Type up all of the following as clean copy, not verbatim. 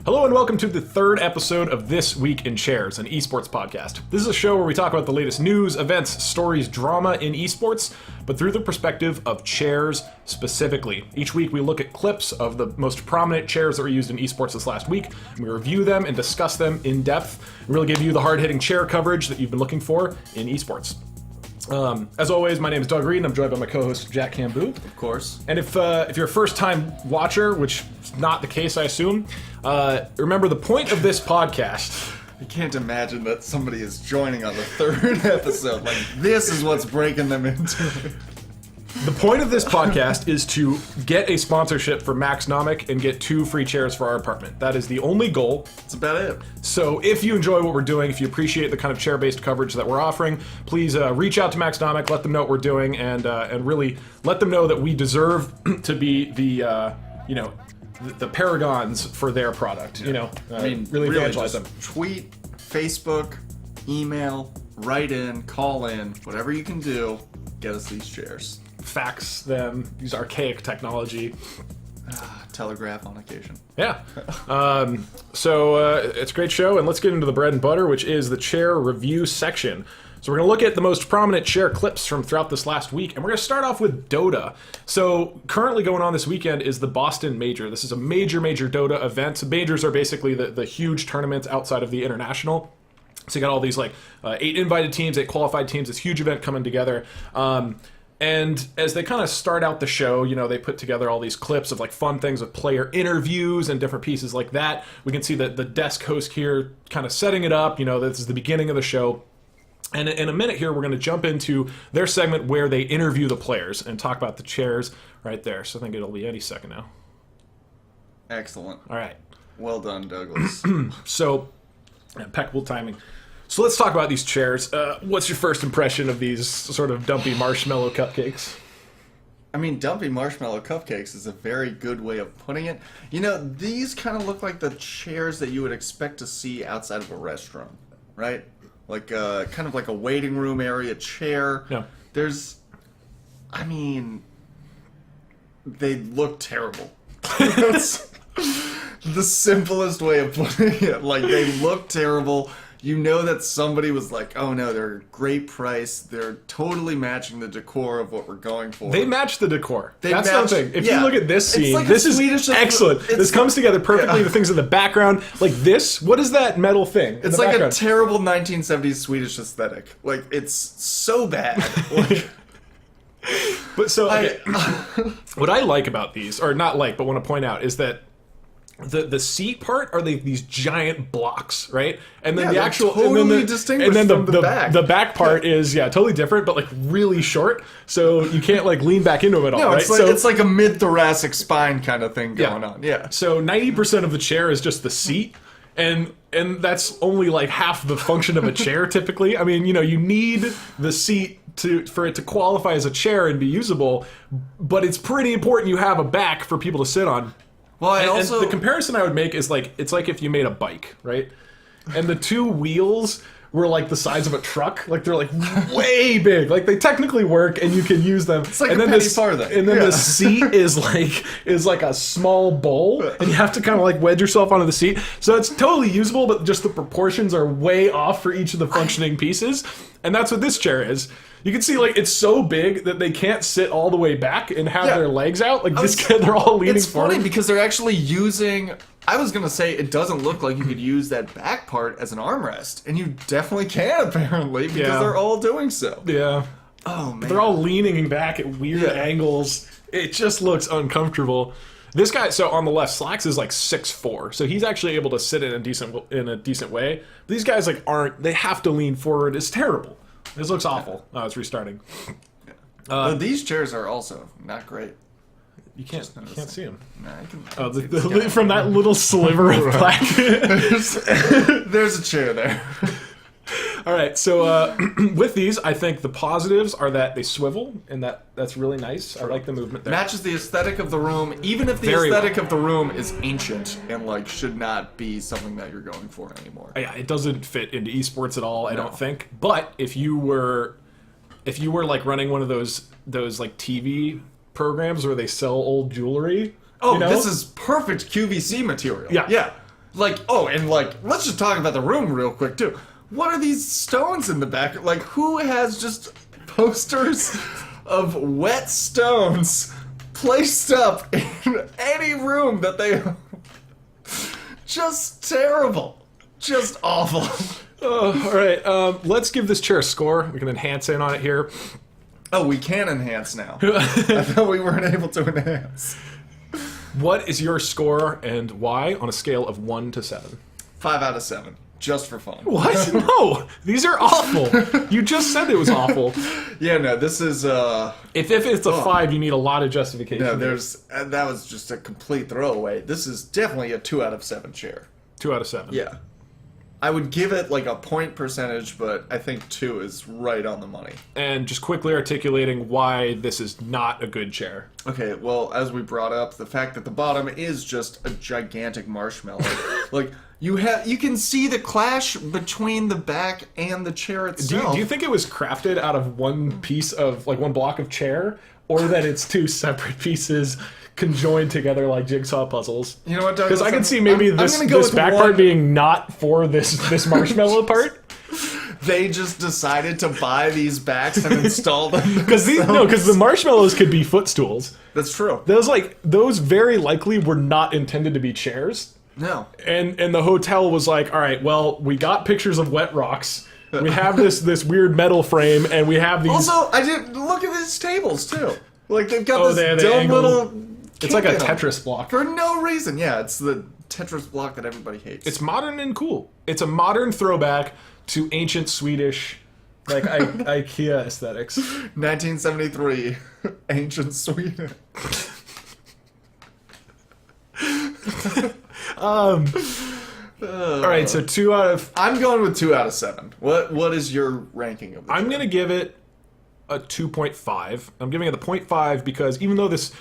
Hello and welcome to the third episode of This Week in Chairs, an esports podcast. This is a show where we talk about the latest news, events, stories, drama in esports, but through the perspective of chairs specifically. Each week we look at clips of the most prominent chairs that were used in esports this last week, and we review them and discuss them in depth, and really give you the hard-hitting chair coverage that you've been looking for in esports. As always, my name is Doug Reed, and I'm joined by my co-host Jack Cambu. Of course. And if you're a first-time watcher, which is not the case, I assume, remember the point of this podcast. I can't imagine that somebody is joining on the third episode. Like, this is what's breaking them into it. The point of this podcast is to get a sponsorship for Maxnomic and get 2 free chairs for our apartment. That is the only goal. That's about it. So if you enjoy what we're doing, if you appreciate the kind of chair-based coverage that we're offering, please reach out to Maxnomic, let them know what we're doing, and really let them know that we deserve to be the paragons for their product. Yeah. Really evangelize them. Tweet, Facebook, email, write in, call in, whatever you can do, get us these chairs. Fax them, use archaic technology. Telegraph on occasion. Yeah. So it's a great show, and let's get into the bread and butter, which is the chair review section. So we're going to look at the most prominent chair clips from throughout this last week, and we're going to start off with Dota. So currently going on this weekend is the Boston Major. This is a major Dota event. Majors are basically the huge tournaments outside of the international. So you got all these 8 invited teams, 8 qualified teams, this huge event coming together. And as they kind of start out the show, they put together all these clips of fun things with player interviews and different pieces like that. We can see the desk host here kind of setting it up. This is the beginning of the show. And in a minute here, we're going to jump into their segment where they interview the players and talk about the chairs right there. So I think it'll be any second now. Excellent. All right. Well done, Douglas. So, impeccable timing. So let's talk about these chairs. What's your first impression of these sort of dumpy marshmallow cupcakes? Dumpy marshmallow cupcakes is a very good way of putting it. These kind of look like the chairs that you would expect to see outside of a restaurant, right? Kind of like a waiting room area chair. Yeah. They look terrible. That's the simplest way of putting it. They look terrible. You know that somebody was like, oh no, they're a great price. They're totally matching the decor of what we're going for. They match the decor. That's the thing. If you look at this scene, this is excellent. This comes together perfectly. The things in the background. This, what is that metal thing? It's like a terrible 1970s Swedish aesthetic. It's so bad. But so, okay. What I like about these, or not like, but want to point out, is that the seat part are these giant blocks, right? And then the actual totally distinguished from the back. The back part is totally different, but really short, so you can't lean back into it at all. No, right? It's like a mid-thoracic spine kind of thing going on. Yeah. So 90% of the chair is just the seat, and that's only half the function of a chair typically. You need the seat for it to qualify as a chair and be usable, but it's pretty important you have a back for people to sit on. Well, and the comparison I would make is it's like if you made a bike, right? And the 2 wheels were the size of a truck. They're way big. They technically work and you can use them. It's like a penny farthing. And then the seat is like a small bowl, and you have to kind of wedge yourself onto the seat. So it's totally usable, but just the proportions are way off for each of the functioning pieces. And that's what this chair is. You can see it's so big that they can't sit all the way back and have their legs out. They're all leaning forward. It's funny because they're actually using. I was gonna say it doesn't look like you could use that back part as an armrest, and you definitely can apparently because they're all doing so. Yeah. Oh man. They're all leaning back at weird angles. It just looks uncomfortable. This guy, so on the left, Slacks is 6'4", so he's actually able to sit in a decent way. These guys aren't. They have to lean forward. It's terrible. This looks awful. Oh, it's restarting. These chairs are also not great. You can't see them. Nah, I can from that little sliver of black. There's a chair there. All right, so with these, I think the positives are that they swivel, and that's really nice. I like the movement there. Matches the aesthetic of the room, even if the aesthetic of the room is ancient and should not be something that you're going for anymore. Yeah, it doesn't fit into esports at all, I don't think. But if you were running one of those TV programs where they sell old jewelry, this is perfect QVC material. Yeah. Like, oh, and like, let's just talk about the room real quick too. What are these stones in the back? Like, who has just posters of wet stones placed up in any room that they own? Just terrible. Just awful. All right, let's give this chair a score. We can enhance in on it here. Oh, we can enhance now. I thought we weren't able to enhance. What is your score and why on a scale of 1 to 7? 5 out of 7. Just for fun. What? No! These are awful! You just said it was awful. Yeah, no, this is, If it's a 5, you need a lot of justification. No, that was just a complete throwaway. This is definitely a 2 out of 7 chair. 2 out of 7. Yeah. I would give it like a point percentage, but I think 2 is right on the money. And just quickly articulating why this is not a good chair. Okay, well, as we brought up, the fact that the bottom is just a gigantic marshmallow. Like, you can see the clash between the back and the chair itself. Do you think it was crafted out of one piece of, like, one block of chair? Or that it's 2 separate pieces conjoined together like jigsaw puzzles? You know what, Douglas? Because I can see maybe this back part being not for this marshmallow part. They just decided to buy these backs and install them. Because the marshmallows could be footstools. That's true. Those very likely were not intended to be chairs. No. And the hotel was like, all right, well, we got pictures of wet rocks. We have this weird metal frame, and we have these. Also, I did look at these tables too. Like they've got this the dumb angle. little. It's like a kink in them. Tetris block. For no reason. Yeah, it's the Tetris block that everybody hates. It's modern and cool. It's a modern throwback to ancient Swedish, like IKEA aesthetics. 1973, ancient Sweden. All right, so 2 out of. I'm going with 2 out of 7. What is your ranking of this? I'm gonna give it a 2.5. I'm giving it a 0.5 because even though this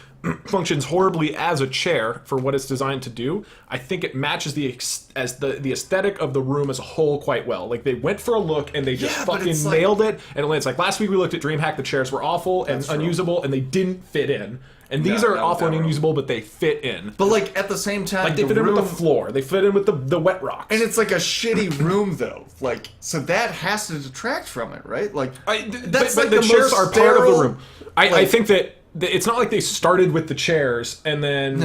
functions horribly as a chair for what it's designed to do, I think it matches the aesthetic of the room as a whole quite well. Like, they went for a look and they just fucking nailed it. And it's like, last week we looked at DreamHack, the chairs were awful and unusable and they didn't fit in. And these are awful and unusable, but they fit in. But like at the same time, like they fit in with the floor. They fit in with the wet rocks. And it's like a shitty room, though. Like, so that has to detract from it, right? Like, that's but the chairs are part of the room. I think that it's not like they started with the chairs and then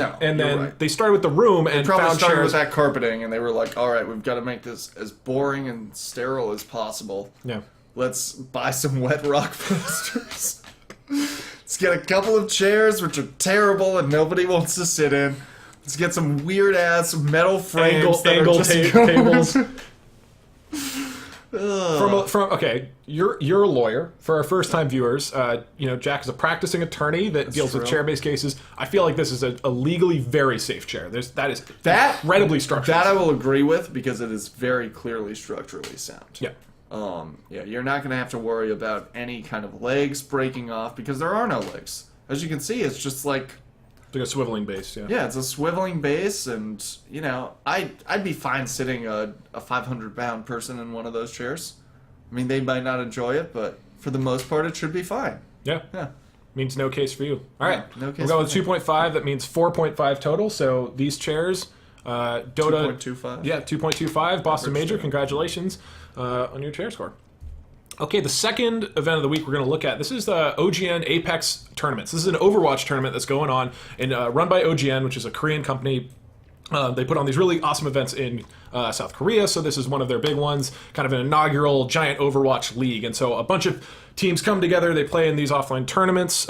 they started with the room and probably found started chairs with that carpeting and they were like, all right, we've got to make this as boring and sterile as possible. Yeah. Let's buy some wet rock posters. Let's get a couple of chairs which are terrible and nobody wants to sit in. Let's get some weird ass metal frames tables. Okay, you're a lawyer. For our first time viewers, Jack is a practicing attorney that deals with chair-based cases. I feel like this is a legally very safe chair. That is incredibly structured. That I will agree with because it is very clearly structurally sound. Yeah. You're not going to have to worry about any kind of legs breaking off because there are no legs. As you can see, it's just like a swiveling base, yeah. Yeah, it's a swiveling base, and, I'd be fine sitting a 500-pound person in one of those chairs. I mean, they might not enjoy it, but for the most part, it should be fine. Yeah. Means no case for you. All right. No case. We'll go with 2.5. That means 4.5 total. So these chairs, Dota... 2.25? Yeah, 2.25. Boston Major, congratulations on your chair score. Okay, the second event of the week we're going to look at, this is the OGN Apex tournaments. This is an Overwatch tournament that's going on and run by OGN, which is a Korean company. They put on these really awesome events in South Korea, so this is one of their big ones, kind of an inaugural giant Overwatch league. And so a bunch of teams come together, they play in these offline tournaments.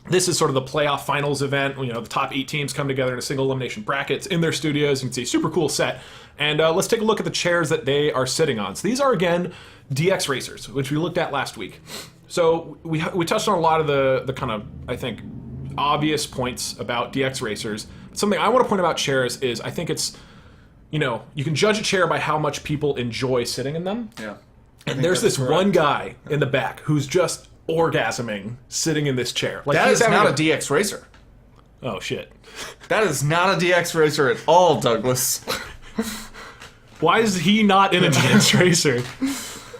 This is sort of the playoff finals event. The top 8 teams come together in a single elimination brackets in their studios. You can see super cool set. And let's take a look at the chairs that they are sitting on. So these are, again, DX Racers, which we looked at last week. So we touched on a lot of the kind of, I think, obvious points about DX Racers. Something I want to point about chairs is I think it's, you can judge a chair by how much people enjoy sitting in them. Yeah. And there's this one guy in the back who's just orgasming sitting in this chair. Like, that is not a DX Racer. Oh, shit. That is not a DX Racer at all, Douglas. Why is he not in a DX Racer?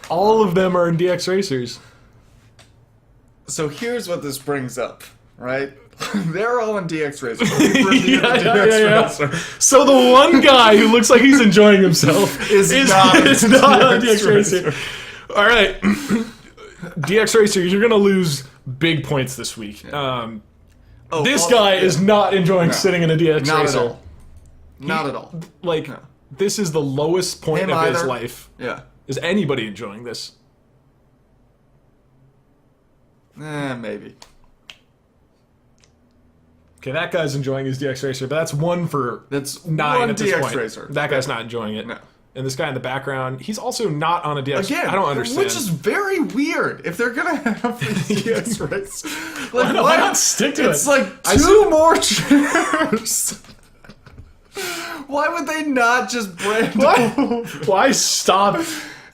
All of them are in DX Racers. So here's what this brings up, right? They're all in DX Racer. We've reviewed the DX Racer. So the one guy who looks like he's enjoying himself is not on DX Racer. All right. DX Racer, you're going to lose big points this week. This guy is not enjoying sitting in a DX not Racer. At all. Not at all. Like, this is the lowest point of his life. Yeah. Is anybody enjoying this? Maybe. Okay, that guy's enjoying his DX Racer, but that's one for that's 9 one at this DX point. Racer. That guy's not enjoying it. No. And this guy in the background, he's also not on a DX. Again, I don't understand. Which is very weird. If they're gonna have these DX race, like, why not stick to it? It's like two more chairs. Why would they not just brand? Why stop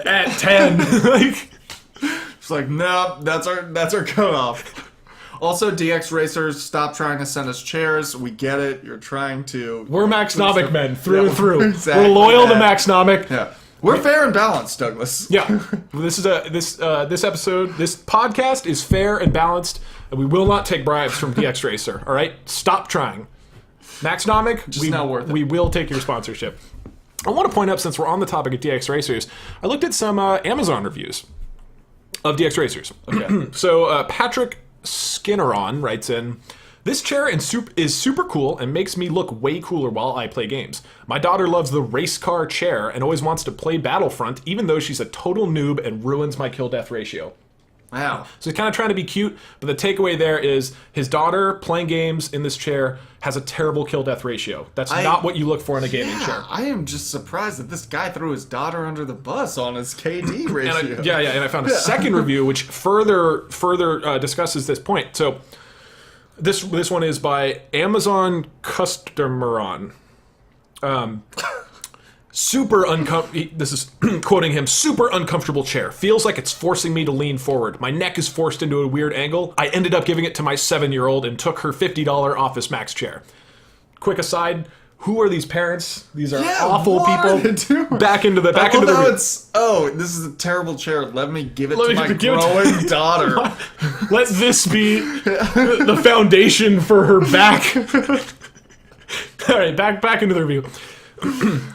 at 10? Like, it's like, nope, that's our cutoff. Also, DX Racers, stop trying to send us chairs. We get it. You're trying to... We're Max Nomic men, through and through. Exactly. We're loyal to Max Nomic. Yeah. We're fair and balanced, Douglas. Yeah. This episode, this podcast is fair and balanced, and we will not take bribes from DX Racer, all right? Stop trying. Max Nomic, not worth it. We will take your sponsorship. I want to point out, since we're on the topic of DX Racers, I looked at some Amazon reviews of DX Racers. Okay. So, Patrick Skinneron writes in, "This chair is super cool and makes me look way cooler while I play games. My daughter loves the race car chair and always wants to play Battlefront, even though she's a total noob and ruins my kill-death ratio." Wow. So he's kind of trying to be cute, but the takeaway there is his daughter playing games in this chair has a terrible kill-death ratio. That's not what you look for in a gaming chair. I am just surprised that this guy threw his daughter under the bus on his KD ratio. And I found a second review which further discusses this point. So this one is by Amazon Customeron. This is quoting him, "Super uncomfortable chair. Feels like it's forcing me to lean forward. My neck is forced into a weird angle. I ended up giving it to my 7-year-old and took her $50 Office Max chair." Quick aside, who are these parents? These are awful people. Back into the this is a terrible chair. Let me give it to my growing daughter. Let this be the foundation for her back. All right, back into the review.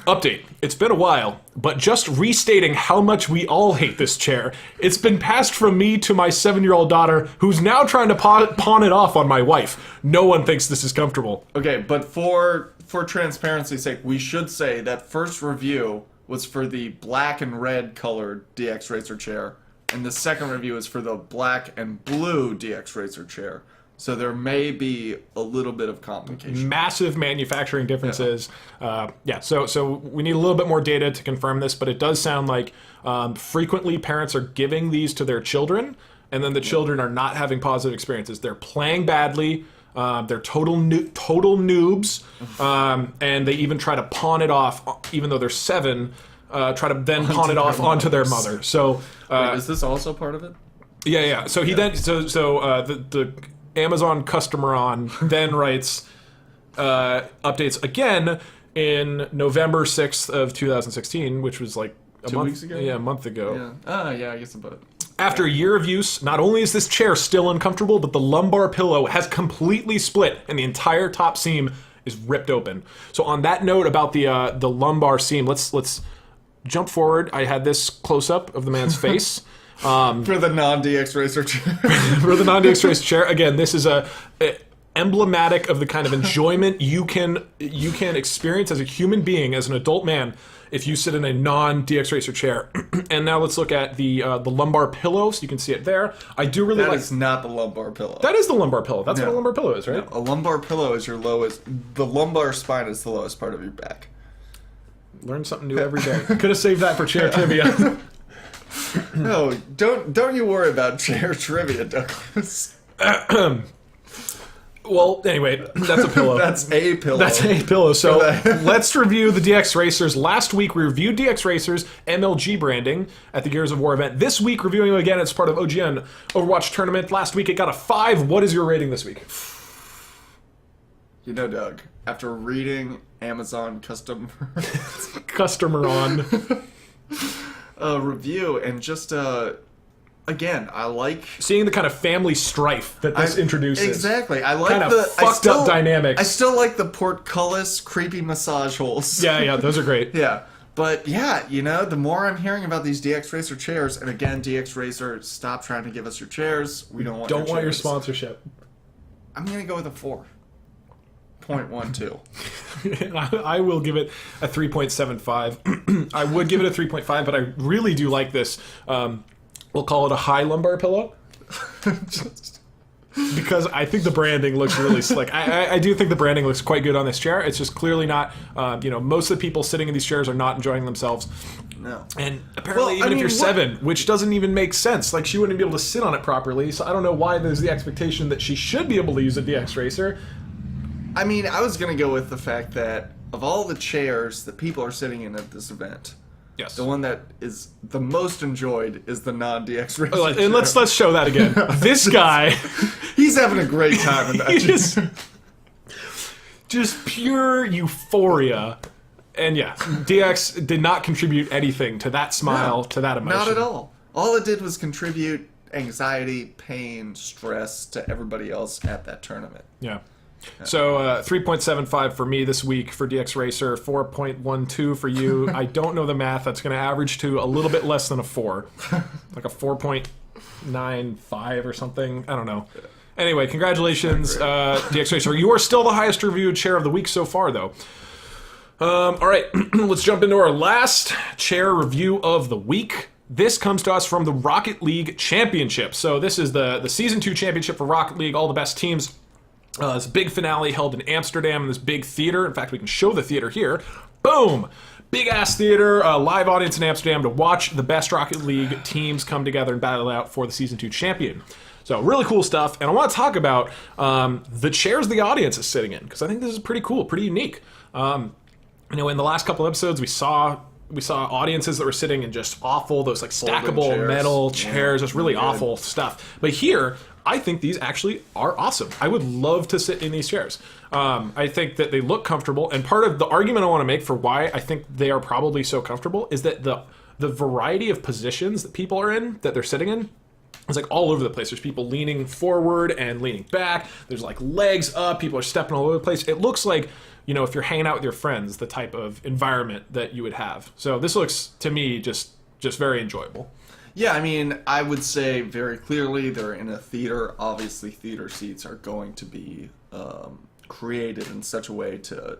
Update. It's been a while, but just restating how much we all hate this chair. It's been passed from me to my 7-year-old daughter, who's now trying to pawn it off on my wife. No one thinks this is comfortable. Okay, but for transparency's sake, we should say that first review was for the black and red colored DX Racer chair, and the second review is for the black and blue DX Racer chair. So there may be a little bit of complication. Massive manufacturing differences. So we need a little bit more data to confirm this, but it does sound like frequently parents are giving these to their children, and then the children are not having positive experiences. They're playing badly. They're total noobs, and they even try to pawn it off, even though they're 7. Try to then pawn it off onto their mother. So wait, is this also part of it? Yeah. So he then the Amazon Customeron then writes updates again in November 6th of 2016, which was like a month ago. Yeah, a month ago. Yeah. I guess about it. After a year of use, not only is this chair still uncomfortable, but the lumbar pillow has completely split and the entire top seam is ripped open. So on that note about the lumbar seam, let's jump forward. I had this close up of the man's face. For the non-DX Racer chair. For the non-DX Racer chair. Again, this is emblematic of the kind of enjoyment you can experience as a human being, as an adult man, if you sit in a non-DX Racer chair. And now let's look at the lumbar pillow, so you can see it there. I do really like... That is not the lumbar pillow. That is the lumbar pillow. That's what a lumbar pillow is, right? No, a lumbar pillow is your lowest... The lumbar spine is the lowest part of your back. Learn something new every day. Could have saved that for chair trivia. No, don't you worry about chair trivia, Douglas. Well, anyway, that's a pillow. That's a pillow. That's a pillow. So let's review the DX Racers. Last week we reviewed DX Racers MLG branding at the Gears of War event. This week reviewing it again as part of OGN Overwatch tournament. Last week it got a 5. What is your rating this week? You know, Doug, after reading Amazon Customeron review and just again, I like seeing the kind of family strife that this introduces. Exactly. I like kind of the fucked up dynamics. I still like the portcullis creepy massage holes. Yeah, those are great. Yeah. But yeah, the more I'm hearing about these DX Racer chairs, and again, DX Racer, stop trying to give us your chairs. We don't want your sponsorship. I'm going to go with a 4.12. I will give it a 3.75. I would give it a 3.5, but I really do like this. We'll call it a high lumbar pillow. Because I think the branding looks really slick. I do think the branding looks quite good on this chair. It's just clearly not, most of the people sitting in these chairs are not enjoying themselves. No. And apparently if you're 7, which doesn't even make sense, like she wouldn't be able to sit on it properly, so I don't know why there's the expectation that she should be able to use a DX Racer. I mean, I was going to go with the fact that of all the chairs that people are sitting in at this event, yes, the one that is the most enjoyed is the non-DX Racer and chair. let's show that again. This guy... He's having a great time in that. Just pure euphoria. And yeah, DX did not contribute anything to that smile, to that emotion. Not at all. All it did was contribute anxiety, pain, stress to everybody else at that tournament. Yeah. So 3.75 for me this week for DX Racer, 4.12 for you. I don't know the math. That's going to average to a little bit less than a 4. Like a 4.95 or something. I don't know. Anyway, congratulations, DX Racer. You are still the highest reviewed chair of the week so far, though. All right, let's jump into our last chair review of the week. This comes to us from the Rocket League Championship. So this is the Season 2 Championship for Rocket League, all the best teams. This big finale held in Amsterdam in this big theater. In fact, we can show the theater here. Boom! Big-ass theater, live audience in Amsterdam to watch the best Rocket League teams come together and battle it out for the Season 2 champion. So really cool stuff, and I want to talk about the chairs the audience is sitting in, because I think this is pretty cool, pretty unique. In the last couple episodes, we saw audiences that were sitting in just awful, those like stackable metal chairs, just really awful stuff. But here, I think these actually are awesome. I would love to sit in these chairs. I think that they look comfortable, and part of the argument I want to make for why I think they are probably so comfortable is that the variety of positions that people are in, that they're sitting in, it's like all over the place. There's people leaning forward and leaning back. There's like legs up. People are stepping all over the place. It looks like, if you're hanging out with your friends, the type of environment that you would have. So this looks, to me, just very enjoyable. Yeah, I mean, I would say very clearly they're in a theater. Obviously, theater seats are going to be created in such a way to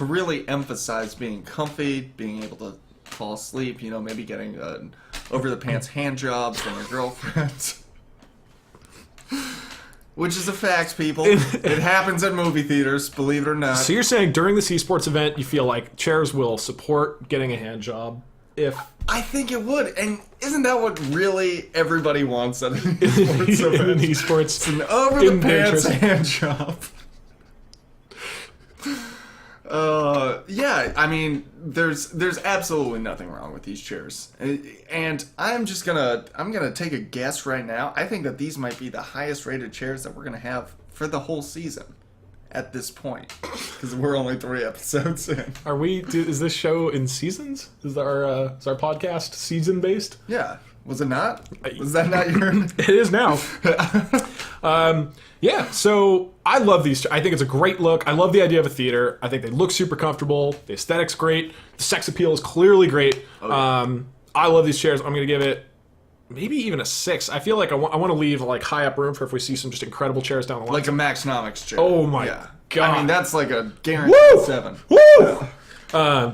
really emphasize being comfy, being able to fall asleep, maybe getting an over-the-pants hand job from your girlfriend. Which is a fact, people. It happens at movie theaters, believe it or not. So you're saying during this esports event, you feel like chairs will support getting a hand job? I think it would, and isn't that what really everybody wants at an esports event? In esports. It's an over-the-pants hand job. Yeah, I mean, there's absolutely nothing wrong with these chairs, and I'm gonna take a guess right now. I think that these might be the highest rated chairs that we're gonna have for the whole season at this point, because we're only 3 episodes in. Is this show in seasons? Is our podcast season based? Yeah. Was it not? Was that not your... It is now. Yeah, so I love these. I think it's a great look. I love the idea of a theater. I think they look super comfortable. The aesthetic's great. The sex appeal is clearly great. Oh, yeah. I love these chairs. I'm going to give it maybe even a 6. I feel like I want to leave like high up room for if we see some just incredible chairs down the line. Like a Maxnomics chair. Oh my God. I mean, that's like a guaranteed 7. Woo!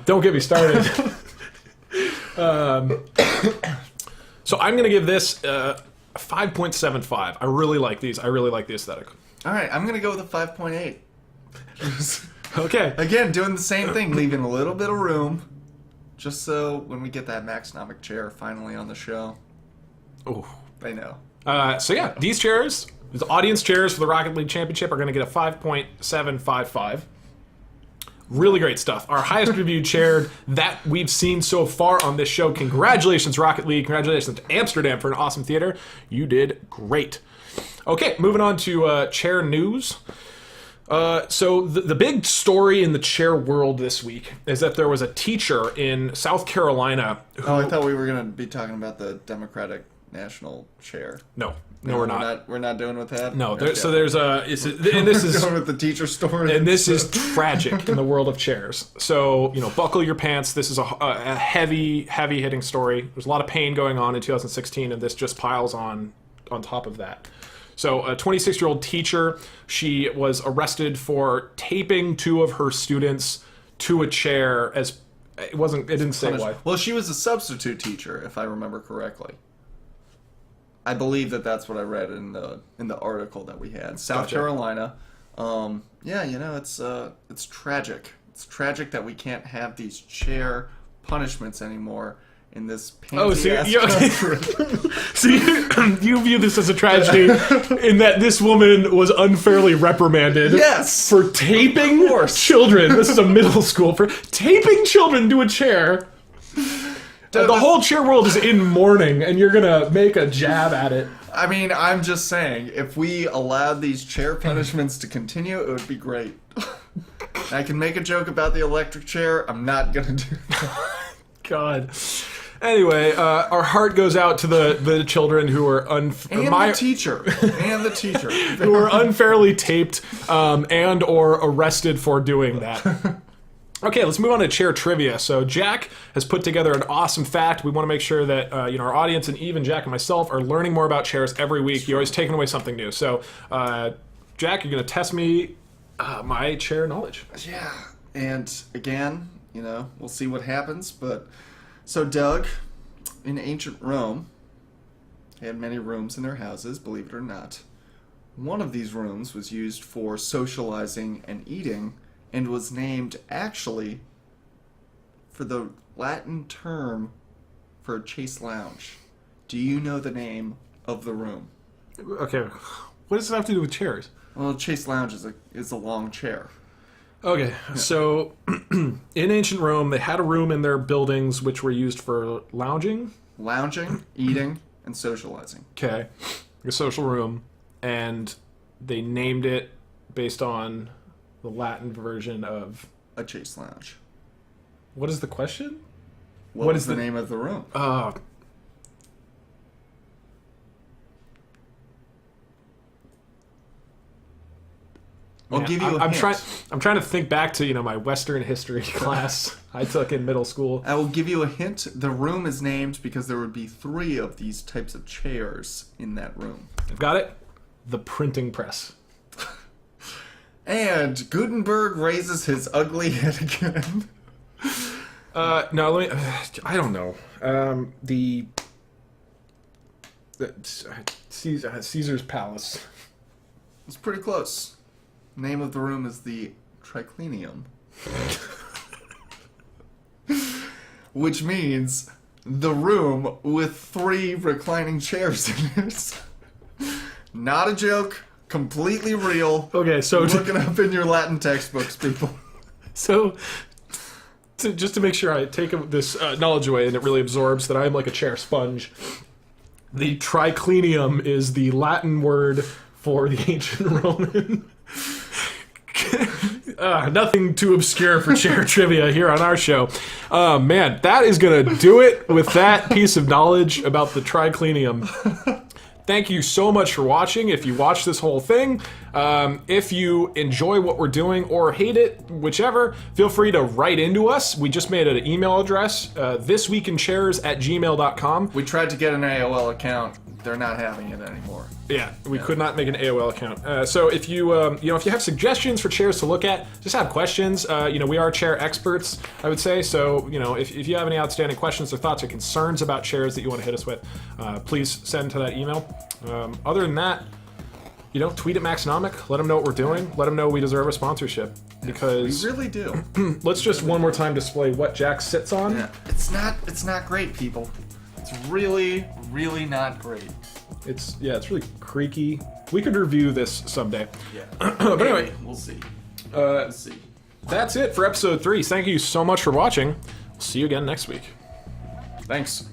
Don't get me started. So I'm going to give this a 5.75. I really like these. I really like the aesthetic. All right, I'm going to go with a 5.8. Okay. Again, doing the same thing, leaving a little bit of room, just so when we get that Maxnomic chair finally on the show, they know. So yeah, these chairs, the audience chairs for the Rocket League Championship, are going to get a 5.755. Really great stuff. Our highest reviewed chair that we've seen so far on this show. Congratulations, Rocket League. Congratulations to Amsterdam for an awesome theater. You did great. Okay, moving on to chair news. So the big story in the chair world this week is that there was a teacher in South Carolina who... I thought we were going to be talking about the Democratic national chair. No, we're not. We're not doing with that. No, Okay. so there's and this is going with the teacher store. and this is tragic in the world of chairs. So buckle your pants. This is a heavy hitting story. There's a lot of pain going on in 2016, and this just piles on top of that. So a 26-year-old teacher, she was arrested for taping 2 of her students to a chair as it didn't say why. Well, she was a substitute teacher, if I remember correctly. I believe that's what I read in the article that we had. South Carolina. It's tragic. It's tragic that we can't have these chair punishments anymore in this panty-ass country. So you view this as a tragedy in that this woman was unfairly reprimanded for taping children. This is a middle school for taping children to a chair. The whole chair world is in mourning, and you're gonna make a jab at it. I mean, I'm just saying, if we allowed these chair punishments to continue, it would be great. I can make a joke about the electric chair. I'm not gonna do that. God. Anyway, our heart goes out to the children who were the teacher who were unfairly taped and or arrested for doing that. Okay, let's move on to chair trivia. So Jack has put together an awesome fact. We want to make sure that our audience and even Jack and myself are learning more about chairs every week. You're always taking away something new. So Jack, you're going to test me my chair knowledge. Yeah, and again, we'll see what happens. But so Doug, in ancient Rome, they had many rooms in their houses, believe it or not. One of these rooms was used for socializing and eating, and was named, actually, for the Latin term for a chaise lounge. Do you know the name of the room? Okay, what does it have to do with chairs? Well, a chaise lounge is a long chair. Okay, so in ancient Rome, they had a room in their buildings which were used for lounging? Lounging, eating, and socializing. Okay, a social room, and they named it based on the Latin version of a chaise lounge. What is the question? What is the name of the room? I'll give you a hint. I'm trying to think back to my Western history class I took in middle school. I will give you a hint. The room is named because there would be 3 of these types of chairs in that room. I've got it. The printing press. And Gutenberg raises his ugly head again. No, let me. I don't know. Caesar's Palace. It's pretty close. Name of the room is the triclinium. Which means the room with 3 reclining chairs in it. Not a joke. Completely real. Okay, so look it up in your Latin textbooks, people. So, just to make sure I take this knowledge away and it really absorbs that I'm like a chair sponge, the triclinium is the Latin word for the ancient Roman. Nothing too obscure for chair trivia here on our show. Man, that is going to do it with that piece of knowledge about the triclinium. Thank you so much for watching. If you watch this whole thing, if you enjoy what we're doing or hate it, whichever, feel free to write into us. We just made an email address, thisweekinchairs@gmail.com. We tried to get an AOL account. They're not having it anymore. Yeah, we could not make an AOL account. So if you, if you have suggestions for chairs to look at, just have questions. We are chair experts, I would say. So, if you have any outstanding questions or thoughts or concerns about chairs that you want to hit us with, please send to that email. Other than that, tweet at Maxnomic. Let them know what we're doing. Let them know we deserve a sponsorship. Because we really do. Let's just one more time display what Jack sits on. Yeah, it's not great, people. It's really, really not great. It's really creaky. We could review this someday. Yeah. But anyway, we'll see. That's it for episode 3. Thank you so much for watching. We'll see you again next week. Thanks.